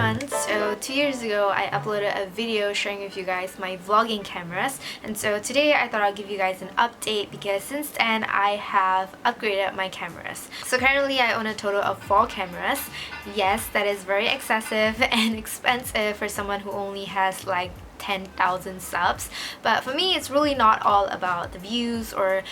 everyone! So 2 years ago I uploaded a video sharing with you guys my vlogging cameras, and so today I thought I'll give you guys an update because since then I have upgraded my cameras. So currently I own a total of 4 cameras. Yes, that is very excessive and expensive for someone who only has like 10,000 subs, but for me it's really not all about the views or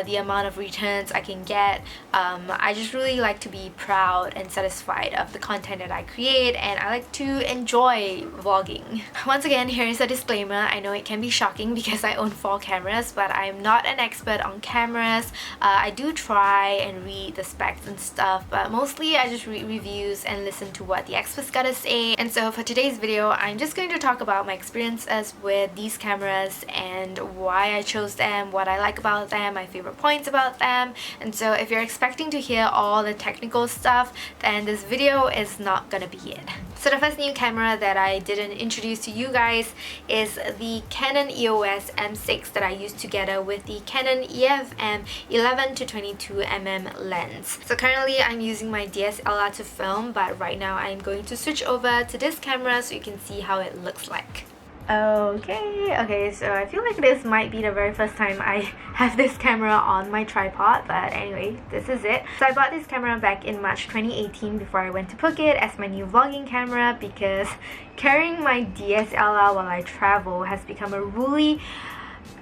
the amount of returns I can get. I just really like to be proud and satisfied of the content that I create, and I like to enjoy vlogging. Once again, here is a disclaimer. I know it can be shocking because I own 4 cameras, but I'm not an expert on cameras. I do try and read the specs and stuff, but mostly I just read reviews and listen to what the experts gotta say. And so for today's video, I'm just going to talk about my experience as with these cameras and why I chose them, what I like about them, my favorite points about them. And so if you're expecting to hear all the technical stuff, then this video is not gonna be it. So the first new camera that I didn't introduce to you guys is the Canon EOS M6 that I used together with the Canon EF-M 11-22mm lens. So currently I'm using my DSLR to film, but right now I'm going to switch over to this camera so you can see how it looks like. Okay, so I feel like this might be the very first time I have this camera on my tripod, but anyway, this is it. So I bought this camera back in March 2018 before I went to Phuket as my new vlogging camera because carrying my DSLR while I travel has become a really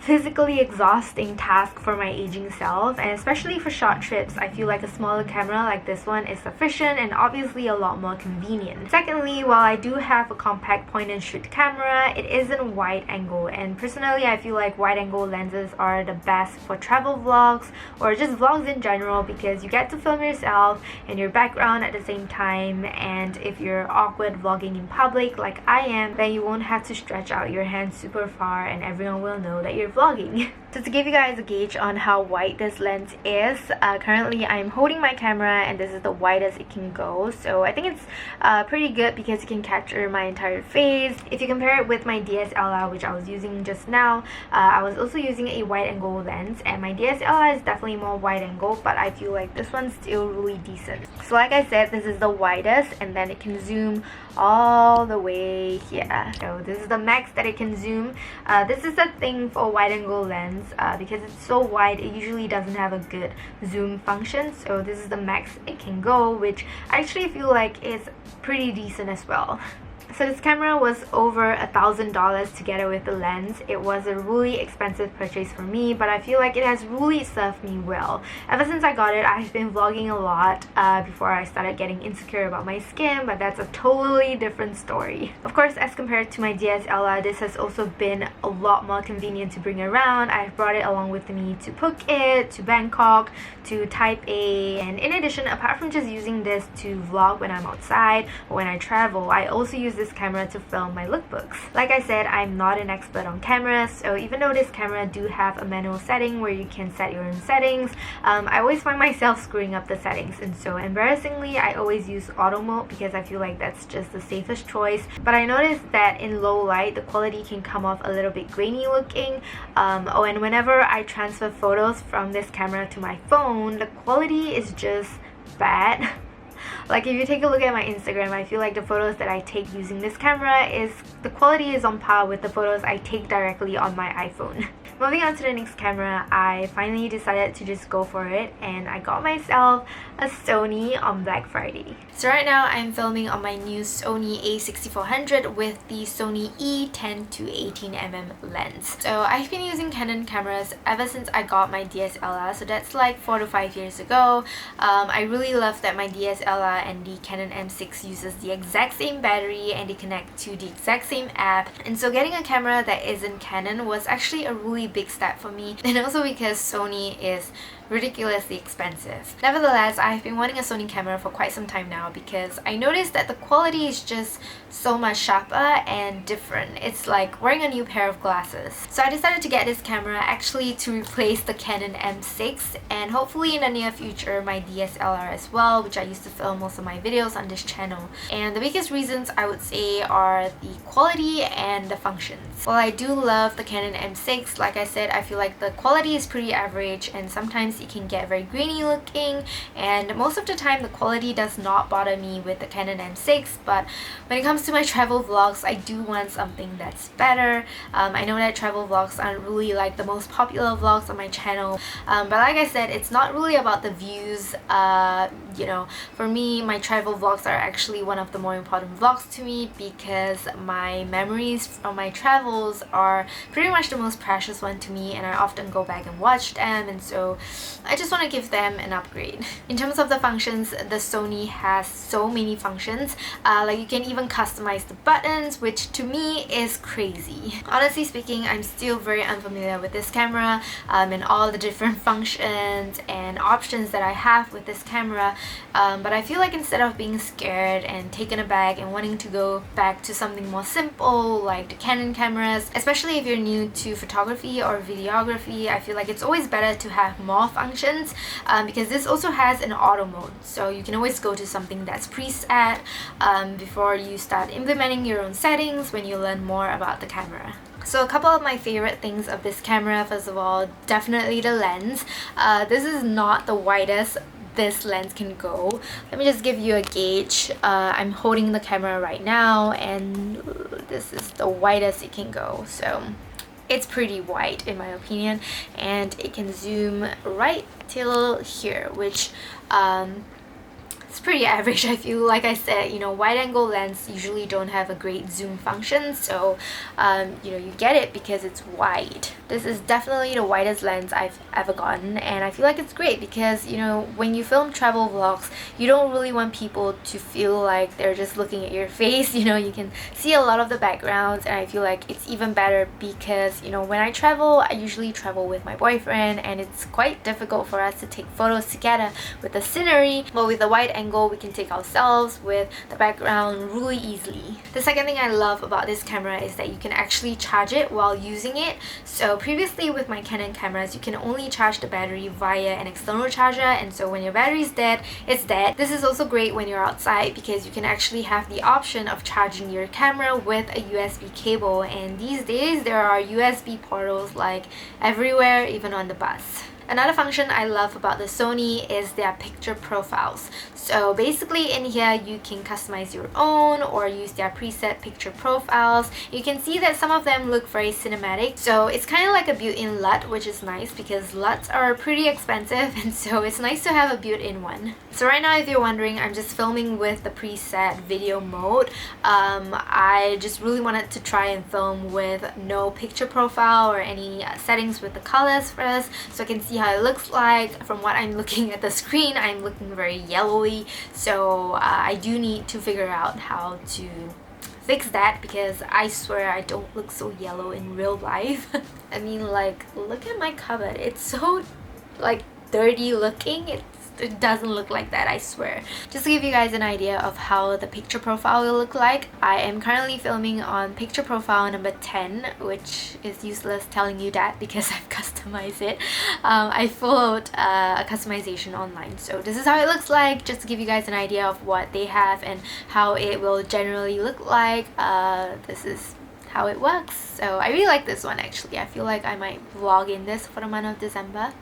physically exhausting task for my aging self, and especially for short trips, I feel like a smaller camera like this one is sufficient and obviously a lot more convenient. Secondly, while I do have a compact point and shoot camera, it isn't wide angle, and personally I feel like wide angle lenses are the best for travel vlogs or just vlogs in general because you get to film yourself and your background at the same time, and if you're awkward vlogging in public like I am, then you won't have to stretch out your hands super far and everyone will know that you're vlogging. So to give you guys a gauge on how wide this lens is, currently I'm holding my camera and this is the widest it can go. So I think it's pretty good because it can capture my entire face. If you compare it with my DSLR, which I was using just now, I was also using a wide angle lens, and my DSLR is definitely more wide angle, but I feel like this one's still really decent. So like I said, this is the widest, and then it can zoom all the way here. So this is the max that it can zoom. This is a thing for wide angle lens. Because it's so wide, it usually doesn't have a good zoom function, so this is the max it can go, which I actually feel like is pretty decent as well. So this camera was over $1,000 together with the lens. It was a really expensive purchase for me, but I feel like it has really served me well. Ever since I got it, I've been vlogging a lot before I started getting insecure about my skin, but that's a totally different story. Of course, as compared to my DSLR, this has also been a lot more convenient to bring around. I've brought it along with me to Phuket, to Bangkok, to Taipei, and in addition, apart from just using this to vlog when I'm outside or when I travel, I also use this camera to film my lookbooks. Like I said, I'm not an expert on cameras, so even though this camera do have a manual setting where you can set your own settings, I always find myself screwing up the settings, and so embarrassingly I always use auto mode because I feel like that's just the safest choice. But I noticed that in low light the quality can come off a little bit grainy looking. And whenever I transfer photos from this camera to my phone, the quality is just bad. Like if you take a look at my Instagram, I feel like the photos that I take using this camera the quality is on par with the photos I take directly on my iPhone. Moving on to the next camera, I finally decided to just go for it, and I got myself a Sony on Black Friday. So right now I'm filming on my new Sony a6400 with the Sony E10-18mm lens. So I've been using Canon cameras ever since I got my DSLR, so that's like 4 to 5 years ago. I really love that my DSLR and the Canon M6 uses the exact same battery and they connect to the exact same app, and so getting a camera that isn't Canon was actually a really big step for me, and also because Sony is ridiculously expensive. Nevertheless, I've been wanting a Sony camera for quite some time now because I noticed that the quality is just so much sharper and different. It's like wearing a new pair of glasses. So I decided to get this camera actually to replace the Canon M6, and hopefully in the near future my DSLR as well, which I used to film most of my videos on this channel. And the biggest reasons I would say are the quality and the functions. While I do love the Canon M6, like I said, I feel like the quality is pretty average and sometimes it can get very grainy looking, and most of the time the quality does not bother me with the Canon M6, but when it comes comes to my travel vlogs, I do want something that's better. I know that travel vlogs aren't really like the most popular vlogs on my channel, but like I said, it's not really about the views. You know, for me, my travel vlogs are actually one of the more important vlogs to me because my memories from my travels are pretty much the most precious one to me, and I often go back and watch them, and so I just want to give them an upgrade. In terms of the functions, the Sony has so many functions. Like you can even customize the buttons, which to me is crazy. Honestly speaking, I'm still very unfamiliar with this camera and all the different functions and options that I have with this camera, but I feel like instead of being scared and taken aback and wanting to go back to something more simple like the Canon cameras, especially if you're new to photography or videography, I feel like it's always better to have more functions because this also has an auto mode, so you can always go to something that's preset before you start implementing your own settings when you learn more about the camera. So a couple of my favorite things of this camera, first of all, definitely the lens. This is not the widest this lens can go. Let me just give you a gauge. I'm holding the camera right now and this is the widest it can go, so it's pretty wide in my opinion, and it can zoom right till here, which it's pretty average. I feel like I said, you know, wide angle lens usually don't have a great zoom function, so you know, you get it because it's wide. This is definitely the widest lens I've ever gotten, and I feel like it's great because, you know, when you film travel vlogs, you don't really want people to feel like they're just looking at your face. You know, you can see a lot of the backgrounds, and I feel like it's even better because, you know, when I travel, I usually travel with my boyfriend, and it's quite difficult for us to take photos together with the scenery, but with the wide angle we can take ourselves with the background really easily. The second thing I love about this camera is that you can actually charge it while using it. So previously with my Canon cameras, you can only charge the battery via an external charger, and so when your battery is dead, it's dead. This is also great when you're outside because you can actually have the option of charging your camera with a USB cable, and these days there are USB portals like everywhere, even on the bus. Another function I love about the Sony is their picture profiles. So basically in here you can customize your own or use their preset picture profiles. You can see that some of them look very cinematic, so it's kind of like a built-in LUT, which is nice because LUTs are pretty expensive, and so it's nice to have a built-in one. So right now, if you're wondering, I'm just filming with the preset video mode. I just really wanted to try and film with no picture profile or any settings with the colors first, so I can see how it looks like. From what I'm looking at the screen, I'm looking very yellowy, so I do need to figure out how to fix that because I swear I don't look so yellow in real life. I mean, like, look at my cupboard. It's so like dirty looking. It doesn't look like that, I swear. Just to give you guys an idea of how the picture profile will look like, I am currently filming on picture profile number 10, which is useless telling you that because I've customized it. I followed a customization online, so this is how it looks like, just to give you guys an idea of what they have and how it will generally look like. This is how it works. So I really like this one actually. I feel like I might vlog in this for the month of December.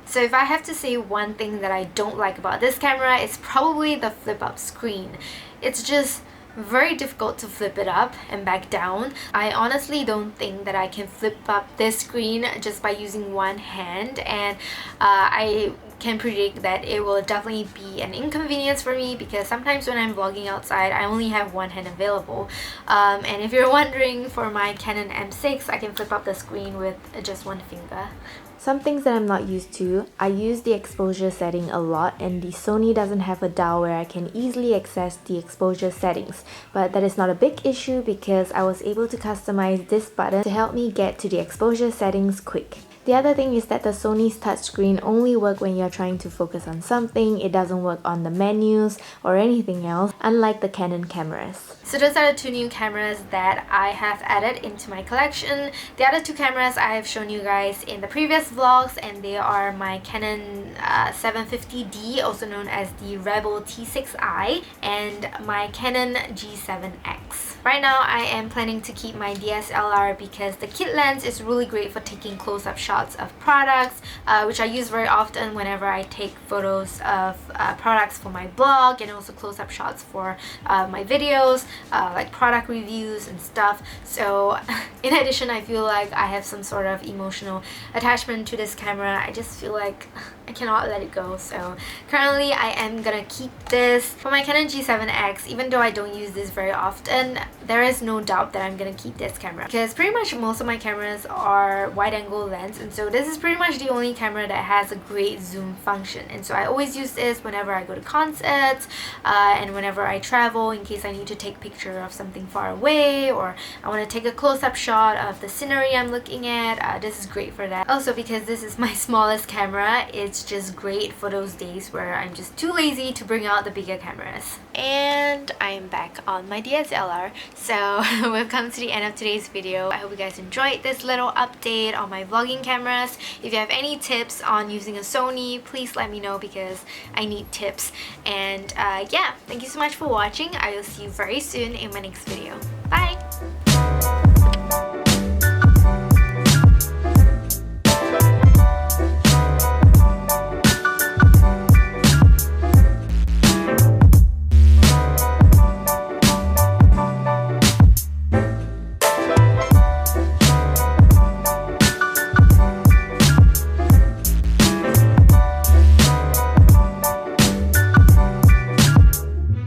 So if I have to say one thing that I don't like about this camera, it's probably the flip up screen. It's just very difficult to flip it up and back down. I honestly don't think that I can flip up this screen just by using one hand, and I can predict that it will definitely be an inconvenience for me because sometimes when I'm vlogging outside, I only have one hand available. And if you're wondering, for my Canon M6, I can flip up the screen with just one finger. Some things that I'm not used to, I use the exposure setting a lot, and the Sony doesn't have a dial where I can easily access the exposure settings, but that is not a big issue because I was able to customize this button to help me get to the exposure settings quick. The other thing is that the Sony's touchscreen only works when you're trying to focus on something. It doesn't work on the menus or anything else, unlike the Canon cameras. So those are the two new cameras that I have added into my collection. The other two cameras I have shown you guys in the previous vlogs, and they are my Canon 750D, also known as the Rebel T6i, and my Canon G7X. Right now I am planning to keep my DSLR because the kit lens is really great for taking close-up shots shots of products, which I use very often whenever I take photos of products for my blog, and also close-up shots for my videos, like product reviews and stuff. So in addition, I feel like I have some sort of emotional attachment to this camera. I just feel like I cannot let it go. So currently I am gonna keep this. For my Canon G7X, even though I don't use this very often, there is no doubt that I'm gonna keep this camera, because pretty much most of my cameras are wide-angle lens, and so this is pretty much the only camera that has a great zoom function. And so I always use this whenever I go to concerts and whenever I travel, in case I need to take a picture of something far away, or I want to take a close-up shot of the scenery I'm looking at. This is great for that. Also, because this is my smallest camera, it's just great for those days where I'm just too lazy to bring out the bigger cameras. And I'm back on my DSLR. So we've come to the end of today's video. I hope you guys enjoyed this little update on my vlogging cameras. If you have any tips on using a Sony, please let me know, because I need tips. And yeah, thank you so much for watching. I will see you very soon in my next video. Bye!